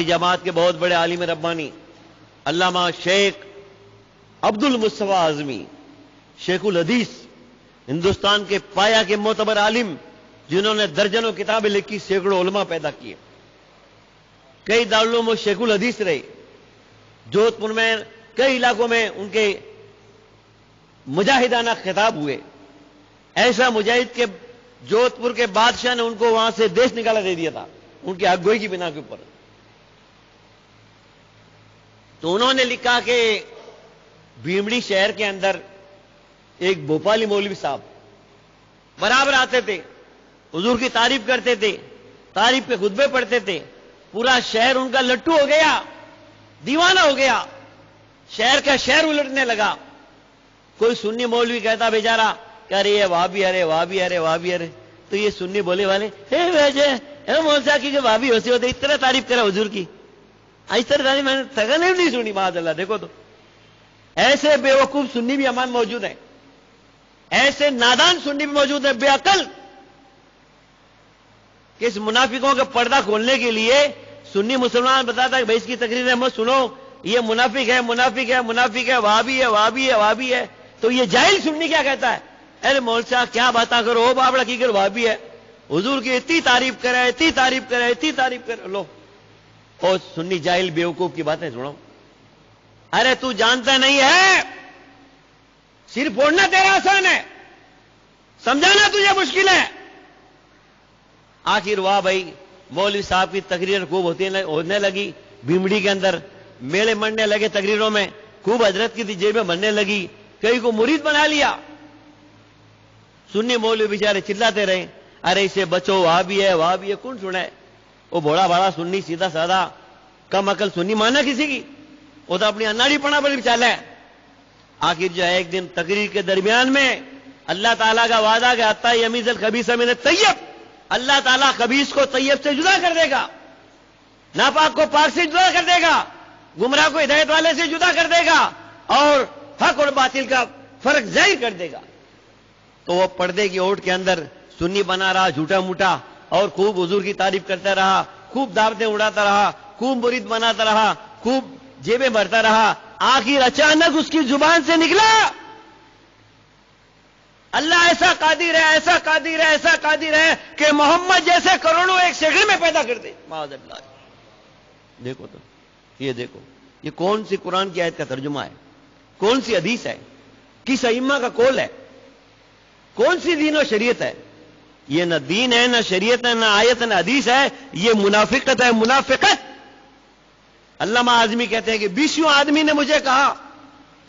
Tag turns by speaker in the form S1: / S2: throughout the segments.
S1: ہماری جماعت کے بہت بڑے عالم ربانی علامہ شیخ عبد المصطفیٰ اعظمی، شیخ الحدیث، ہندوستان کے پایا کے معتبر عالم، جنہوں نے درجنوں کتابیں لکھی، سینکڑوں علماء پیدا کیے، کئی دارالعلوم میں شیخ الحدیث رہے، جودھ پور میں کئی علاقوں میں ان کے مجاہدانہ خطاب ہوئے، ایسا مجاہد کہ جودھ پور کے بادشاہ نے ان کو وہاں سے دیش نکالا دے دیا تھا ان کی حق گوئی کی بنا کے اوپر۔ تو انہوں نے لکھا کہ بھیمڑی شہر کے اندر ایک بھوپالی مولوی صاحب برابر آتے تھے، حضور کی تعریف کرتے تھے، تعریف کے خطبے پڑھتے تھے، پورا شہر ان کا لٹو ہو گیا، دیوانہ ہو گیا، شہر کا شہر الٹنے لگا۔ کوئی سنی مولوی کہتا بیچارہ کہ ارے یہ وہابی، ارے وہابی، ارے وہابی، ارے، تو یہ سنی بولے والے مولسا کی وہابی ہوتے ہوتے اس طرح تعریف کرا حضور کی، اس طرح تعریف میں نے تگن نہیں سنی۔ معاذ اللہ، دیکھو تو ایسے بے وقوف سنی بھی امان موجود ہیں، ایسے نادان سنی بھی موجود ہیں، بے عقل، کہ اس منافقوں کا پردہ کھولنے کے لیے سنی مسلمان بتاتا ہے کہ بھائی اس کی تقریر مت سنو، یہ منافق ہے، منافق ہے، منافق ہے، وہابی ہے، وہابی ہے، وہابی ہے۔ تو یہ جاہل سنی کیا کہتا ہے؟ ارے مولوی صاحب کیا باتاں کرو، او بابڑا کی کر وہابی ہے، حضور کی اتنی تعریف کرے، اتنی تعریف کرے، اتنی تعریف کرے، لو اور سنی جاہل بیوقوف کی باتیں سنو۔ ارے تو جانتا نہیں ہے، سر پھوڑنا تیرا آسان ہے، سمجھانا تجھے مشکل ہے۔ آخر واہ بھائی، مولوی صاحب کی تقریر خوب ہونے لگی، بھیمڑی کے اندر میلے منڈنے لگے، تقریروں میں خوب حضرت کی جیبیں بننے لگی، کئی کو مرید بنا لیا۔ سنی مولوی بیچارے چلاتے رہے، ارے اسے بچو، وہاں بھی ہے، وہاں بھی ہے، کون سنا ہے؟ وہ بوڑا بڑا سنی، سیدھا سادہ، کم عقل سنی مانا کسی کی؟ وہ تو اپنی اناڑی پڑا پر بھی چالا ہے۔ آخر جو ہے ایک دن تقریر کے درمیان میں اللہ تعالیٰ کا وعدہ کہ حتی یمیز الخبیث من الطیب، اللہ تعالیٰ خبیث کو طیب سے جدا کر دے گا، ناپاک کو پاک سے جدا کر دے گا، گمراہ کو ہدایت والے سے جدا کر دے گا، اور حق اور باطل کا فرق ظاہر کر دے گا۔ تو وہ پردے کی اوٹ کے اندر سنی بنا رہا، جھوٹا موٹا، اور خوب حضور کی تعریف کرتا رہا، خوب دعوتیں اڑاتا رہا، خوب مرید بناتا رہا، خوب جیبیں بھرتا رہا۔ آخر اچانک اس کی زبان سے نکلا، اللہ ایسا قادر ہے، ایسا قادر ہے، ایسا قادر ہے کہ محمد جیسے کروڑوں ایک سیکنڈ میں پیدا کر دے۔ معاذ اللہ۔ دیکھو تو یہ دیکھو، یہ کون سی قرآن کی آیت کا ترجمہ ہے؟ کون سی حدیث ہے؟ کس ائمہ کا قول ہے؟ کون سی دین و شریعت ہے؟ یہ نہ دین ہے، نہ شریعت ہے، نہ آیت ہے، نہ حدیث ہے، یہ منافقت ہے، منافقت۔ علامہ اعظمی کہتے ہیں کہ 20 آدمی نے مجھے کہا،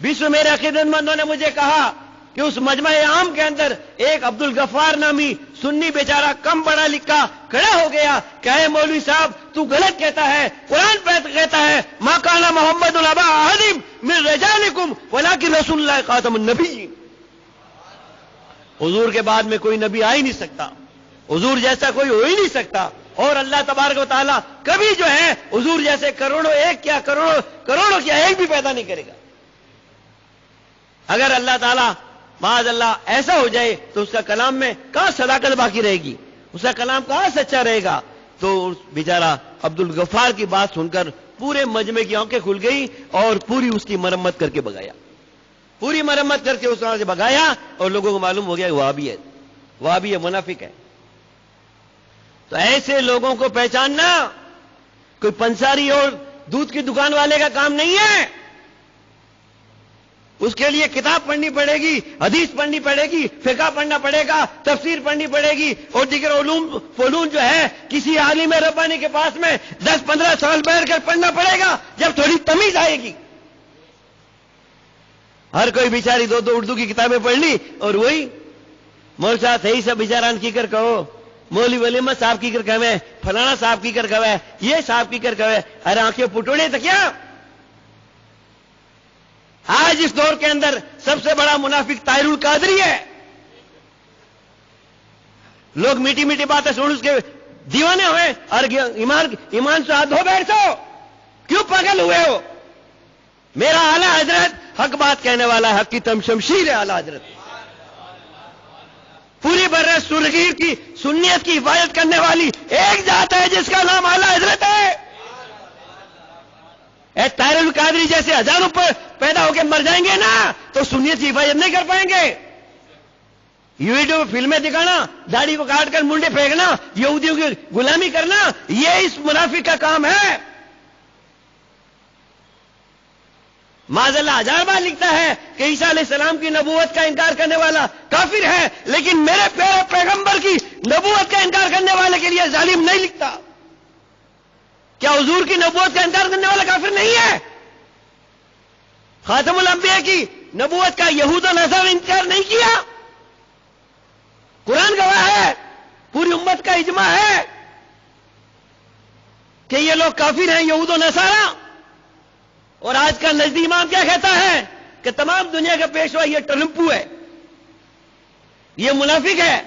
S1: 20 میرے عقیدت مندوں نے مجھے کہا کہ اس مجمع عام کے اندر ایک عبد الغفار نامی سنی بیچارہ کم پڑھا لکھا کھڑا ہو گیا کہ اے مولوی صاحب تو غلط کہتا ہے، قرآن پہ کہتا ہے ما کان محمد ابا احد من رجالکم ولکن رسول اللہ خاتم النبیین، حضور کے بعد میں کوئی نبی آ ہی نہیں سکتا، حضور جیسا کوئی ہو ہی نہیں سکتا، اور اللہ تبارک و تعالیٰ کبھی جو ہے حضور جیسے کروڑوں ایک کیا کروڑوں کیا ایک بھی پیدا نہیں کرے گا۔ اگر اللہ تعالیٰ معاذ اللہ ایسا ہو جائے تو اس کا کلام میں کہاں صداقت باقی رہے گی، اس کا کلام کہاں سچا رہے گا؟ تو بیچارہ عبد الغفار کی بات سن کر پورے مجمع کی آنکھیں کھل گئی اور پوری اس کی مرمت کر کے بگایا، پوری مرمت کر کے اس طرح سے بگایا، اور لوگوں کو معلوم ہو گیا کہ وہابی ہے، وہابی ہے، منافق ہے۔ تو ایسے لوگوں کو پہچاننا کوئی پنساری اور دودھ کی دکان والے کا کام نہیں ہے، اس کے لیے کتاب پڑھنی پڑے گی، حدیث پڑھنی پڑے گی، فقہ پڑھنا پڑے گا، تفسیر پڑھنی پڑے گی، اور دیگر علوم فنون جو ہے کسی عالم ربانی کے پاس میں 10-15 سال بیٹھ کر پڑھنا پڑے گا، جب تھوڑی تمیز آئے گی۔ ہر کوئی بیچاری 2 اردو کی کتابیں پڑھ لی، اور وہی مول صاحب ہی سب بیچاران کی کر کہو، مولوی ولیمہ صاحب کی کر کہوے، فلانا صاحب کی کر کہوے، یہ صاحب کی کر کہوے، ارے آنکھیں پٹوڑے تو کیا؟ آج اس دور کے اندر سب سے بڑا منافق طاہر القادری ہے۔ لوگ میٹھی میٹھی باتیں سن اس کے دیوانے ہوئے، اور ایمان سے ہاتھ دھو بیٹھو، کیوں پاگل ہوئے ہو؟ میرا اعلیٰ حضرت حق بات کہنے والا ہے، حق کی تم شمشیر ہے اعلیٰ حضرت، پوری برے سرگیر کی سنیت کی حفاظت کرنے والی ایک ذات ہے جس کا نام اعلیٰ حضرت ہے۔ قادری جیسے ہزاروں پیدا ہو کے مر جائیں گے نا تو سنیت کی حفاظت نہیں کر پائیں گے. ویڈیو فلمیں دکھانا، داڑھی کو کاٹ کر منڈے پھینکنا، یہودیوں کی غلامی کرنا، یہ اس منافق کا کام ہے. معاذ اللہ ہزار بار لکھتا ہے کہ عیسیٰ علیہ السلام کی نبوت کا انکار کرنے والا کافر ہے، لیکن میرے پیارے پیغمبر کی نبوت کا انکار کرنے والے کے لیے ظالم نہیں لکھتا. کیا حضور کی نبوت کا انکار کرنے والا کافر نہیں ہے؟ خاتم الانبیاء کی نبوت کا یہود و نصارہ نے انکار نہیں کیا. قرآن گواہ ہے، پوری امت کا اجماع ہے کہ یہ لوگ کافر ہیں، یہود و نصارہ. اور آج کا نجدی امام کیا کہتا ہے کہ تمام دنیا کا پیشوا یہ ٹرمپو ہے، یہ منافق ہے،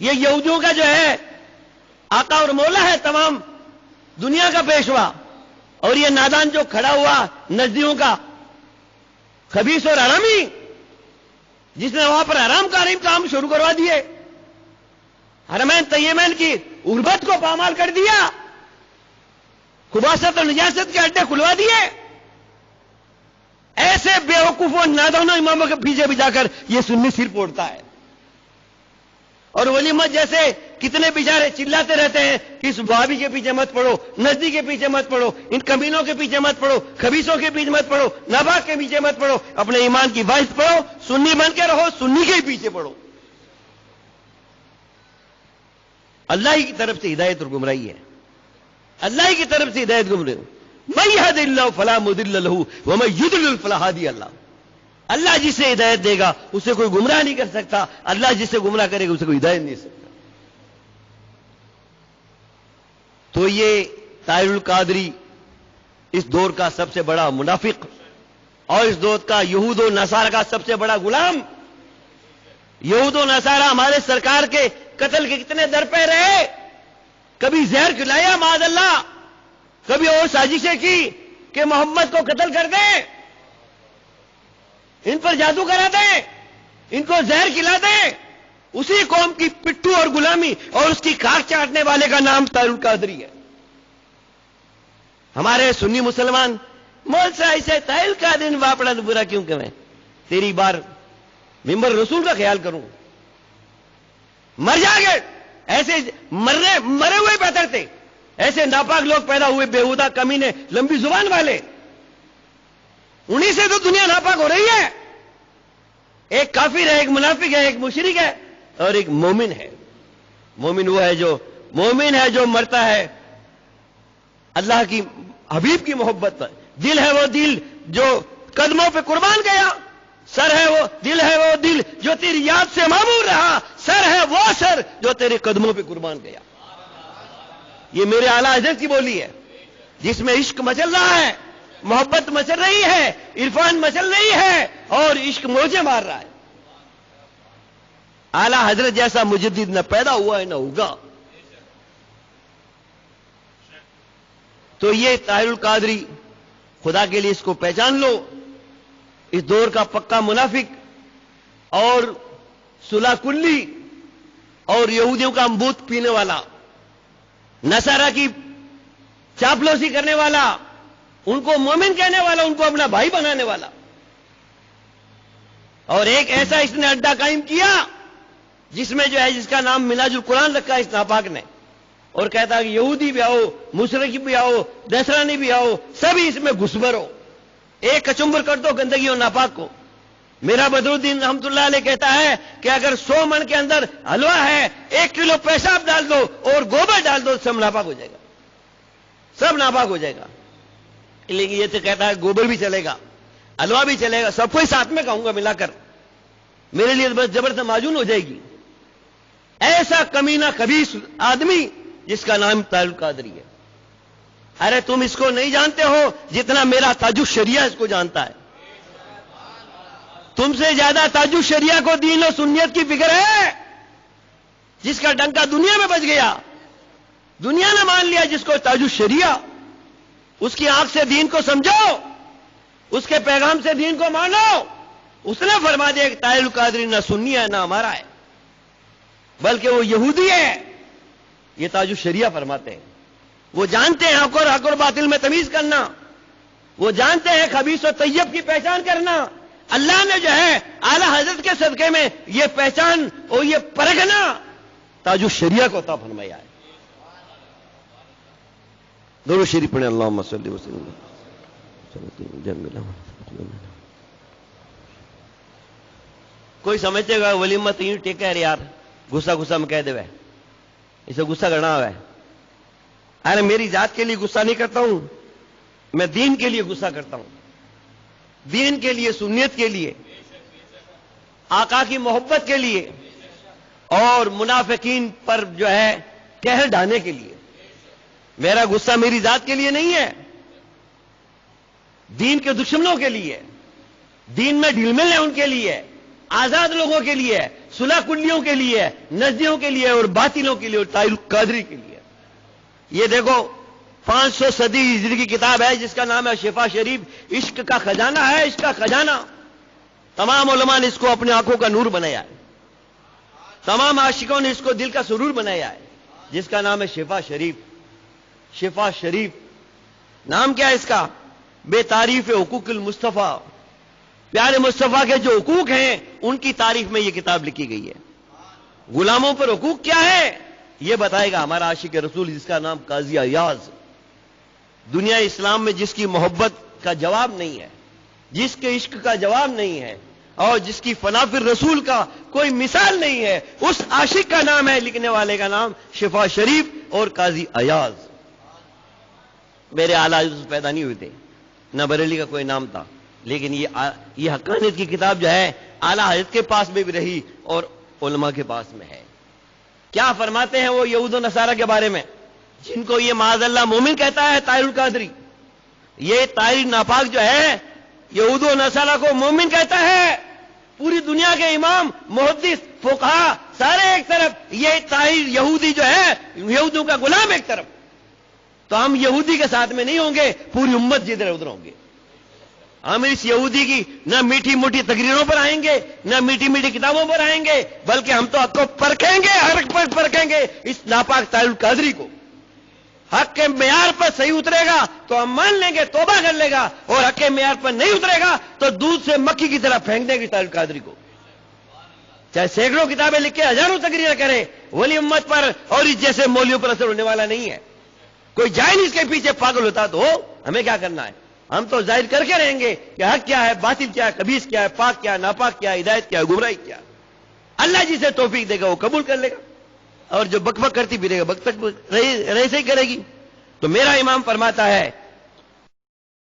S1: یہ یہودیوں کا جو ہے آقا اور مولا ہے، تمام دنیا کا پیشوا. اور یہ نادان جو کھڑا ہوا نجدیوں کا خبیث اور حرامی، جس نے وہاں پر حرام کاری کام شروع کروا دیے، حرمین طیبین کی غربت کو پامال کر دیا، خباثت اور نجاست کے اڈے کھلوا دیے. ایسے بیوقوفوں نادانوں اماموں کے پیچھے بھی جا کر یہ سنی سر پھوڑتا ہے. اور ولیمت جیسے کتنے بیچارے چلاتے رہتے ہیں کہ اس بھابی کے پیچھے مت پڑو، نزدی کے پیچھے مت پڑو، ان کمینوں کے پیچھے مت پڑو، خبیثوں کے پیچھے مت پڑو، ناپاک کے پیچھے مت پڑو، اپنے ایمان کی حفاظت پڑھو، سنی بن کے رہو، سنی کے ہی پیچھے پڑھو. اللہ ہی کی طرف سے ہدایت اور گمراہی ہے، اللہ ہی کی طرف سے ہدایت گمراہی. من یہد اللہ فلا مضل لہ ومن یضلل فلا ہادی لہ. اللہ جسے ہدایت دے گا اسے کوئی گمراہ نہیں کر سکتا، اللہ جسے گمراہ کرے گا اسے کوئی ہدایت نہیں سکتا. تو یہ طاہر القادری اس دور کا سب سے بڑا منافق اور اس دور کا یہود و نصارہ کا سب سے بڑا غلام. یہود و نصارہ ہمارے سرکار کے قتل کے کتنے در پہ رہے، کبھی زہر کھلایا معاذ اللہ، کبھی اور سازشیں کی کہ محمد کو قتل کر دیں، ان پر جادو کرا دیں، ان کو زہر کھلا دیں. اسی قوم کی پٹھو اور غلامی اور اس کی کاک چاٹنے والے کا نام طاہر القادری ہے. ہمارے سنی مسلمان مول سے ایسے طاہر القادری واپڑا تو برا کیوں کریں، تیری بار ممبر رسول کا خیال کروں، مر جا گے. ایسے مرے ہوئے بہتر تھے. ایسے ناپاک لوگ پیدا ہوئے، بےہودہ کمینے لمبی زبان والے، انہی سے تو دنیا ناپاک ہو رہی ہے. ایک کافر ہے، ایک منافق ہے، ایک مشرک ہے اور ایک مومن ہے. مومن وہ ہے جو مرتا ہے اللہ کی حبیب کی محبت پر. دل ہے وہ دل جو قدموں پہ قربان گیا، سر ہے وہ دل جو تیری یاد سے معمور رہا، سر ہے وہ سر جو تیرے قدموں پہ قربان گیا. یہ میرے اعلیٰ حضرت کی بولی ہے، جس میں عشق مچل رہا ہے، محبت مچل رہی ہے، عرفان مچل رہی ہے اور عشق موجیں مار رہا ہے. اعلیٰ حضرت جیسا مجدد نہ پیدا ہوا ہے نہ ہوگا. تو یہ طاہر القادری، خدا کے لیے اس کو پہچان لو، اس دور کا پکا منافق اور صلح کلی اور یہودیوں کا امبوت پینے والا، نصارہ کی چاپلوسی کرنے والا، ان کو مومن کہنے والا، ان کو اپنا بھائی بنانے والا. اور ایک ایسا اس نے اڈا قائم کیا جس میں جو ہے جس کا نام مناج القرآن رکھا اس ناپاک نے، اور کہتا ہے کہ یہودی بھی آؤ، مشرک بھی آؤ، نصرانی بھی آؤ، سبھی اس میں گھسبر ہو، ایک کچمبر کر دو گندگی اور ناپاک کو. میرا بدرالدین رحمت اللہ علیہ کہتا ہے کہ اگر 100 من کے اندر حلوہ ہے، 1 کلو پیشاب ڈال دو اور گوبر ڈال دو، سب ناپاک ہو جائے گا، سب ناپاک ہو جائے گا. لیکن یہ تو کہتا ہے گوبر بھی چلے گا، حلوہ بھی چلے گا، سب کو ہی ساتھ میں کہوں گا ملا کر، میرے لیے بس زبردست معجون ہو جائے گی. ایسا کمینہ خبیث آدمی جس کا نام طاہر القادری ہے. ارے تم اس کو نہیں جانتے ہو جتنا میرا تاج الشریعہ اس کو جانتا ہے. تم سے زیادہ تاج الشریعہ کو دین و سنیت کی فکر ہے. جس کا ڈنکا دنیا میں بج گیا، دنیا نے مان لیا جس کو تاج الشریعہ، اس کی آنکھ سے دین کو سمجھو، اس کے پیغام سے دین کو مانو. اس نے فرما دیا کہ طاہر القادری نہ سنی ہے نہ ہمارا ہے، بلکہ وہ یہودی ہے. یہ تاج الشریعہ فرماتے ہیں. وہ جانتے ہیں حق اور باطل میں تمیز کرنا، وہ جانتے ہیں خبیث و طیب کی پہچان کرنا. اللہ نے جو ہے اعلی حضرت کے صدقے میں یہ پہچان اور یہ پرکھنا تاج الشریعہ کو عطا فرمایا ہے. درود شریف پڑھیں. اللہم صلی وسلم. کوئی سمجھتے گا ولیمہ تین ٹیکا ہے یار, غصہ میں کہہ دے وے اسے غصہ کرنا ہوا ہے. ارے میری ذات کے لیے غصہ نہیں کرتا ہوں, میں دین کے لیے غصہ کرتا ہوں. دین کے لیے, سنیت کے لیے, آقا کی محبت کے لیے, اور منافقین پر جو ہے قہر ڈھانے کے لیے. میرا غصہ میری ذات کے لیے نہیں ہے, دین کے دشمنوں کے لیے, دین میں ڈھیل مل ہے ان کے لیے, آزاد لوگوں کے لیے, صلح کلیوں کے لیے, نزدیوں کے لیے اور باطلوں کے لیے اور طاہر القادری کے لیے. یہ دیکھو 500 صدی ہجری کی کتاب ہے جس کا نام ہے شفا شریف. عشق کا خزانہ ہے, عشق کا خزانہ. تمام علماء نے اس کو اپنی آنکھوں کا نور بنایا ہے, تمام عاشقوں نے اس کو دل کا سرور بنایا ہے, جس کا نام ہے شفا شریف. شفا شریف نام کیا ہے اس کا؟ بے تعریف حقوق المصطفیٰ, پیارے مصطفیٰ کے جو حقوق ہیں ان کی تعریف میں یہ کتاب لکھی گئی ہے. غلاموں پر حقوق کیا ہے یہ بتائے گا ہمارا عاشق رسول, جس کا نام قاضی ایاز. دنیا اسلام میں جس کی محبت کا جواب نہیں ہے, جس کے عشق کا جواب نہیں ہے, اور جس کی فنا فی الرسول کا کوئی مثال نہیں ہے, اس عاشق کا نام ہے, لکھنے والے کا نام شفا شریف اور قاضی ایاز. میرے اعلیٰ حضرت پیدا نہیں ہوئے تھے, نہ بریلی کا کوئی نام تھا, لیکن یہ حقانیت کی کتاب جو ہے اعلیٰ حضرت کے پاس میں بھی رہی اور علماء کے پاس میں ہے. کیا فرماتے ہیں وہ یہود و نصارہ کے بارے میں, جن کو یہ معاذ اللہ مومن کہتا ہے طاہر القادری. یہ طاہر ناپاک جو ہے یہود و نصارہ کو مومن کہتا ہے. پوری دنیا کے امام, محدث, فقہا سارے ایک طرف, یہ طاہر یہودی جو ہے یہودوں کا غلام ایک طرف. تو ہم یہودی کے ساتھ میں نہیں ہوں گے, پوری امت جدھر ادھر ہوں گے. ہم اس یہودی کی نہ میٹھی موٹی تقریروں پر آئیں گے, نہ میٹھی میٹھی کتابوں پر آئیں گے, بلکہ ہم تو حق کو پرکھیں گے, ہر ایک پر پرکھیں گے اس ناپاک طاہر القادری کو. حق کے معیار پر صحیح اترے گا تو ہم مان لیں گے, توبہ کر لے گا, اور حق کے معیار پر نہیں اترے گا تو دودھ سے مکھی کی طرح پھینک دیں گے طاہر القادری کو. چاہے سینکڑوں کتابیں لکھ کے ہزاروں تقریر کرے, ولی امت پر اور اس جیسے مولویوں پر اثر ہونے والا نہیں ہے. کوئی جائے نہیں اس کے پیچھے پاگل ہوتا تو ہمیں کیا کرنا ہے؟ ہم تو ظاہر کر کے رہیں گے کہ حق کیا ہے, باطل کیا ہے, خبیث کیا ہے, پاک کیا ہے, ناپاک کیا ہے, ہدایت کیا ہے, گمراہی کیا ہے. اللہ جسے توفیق دے گا وہ قبول کر لے گا, اور جو بک بک کرتی پھرے گا بک تک رہے سے ہی کرے گی. تو میرا امام فرماتا ہے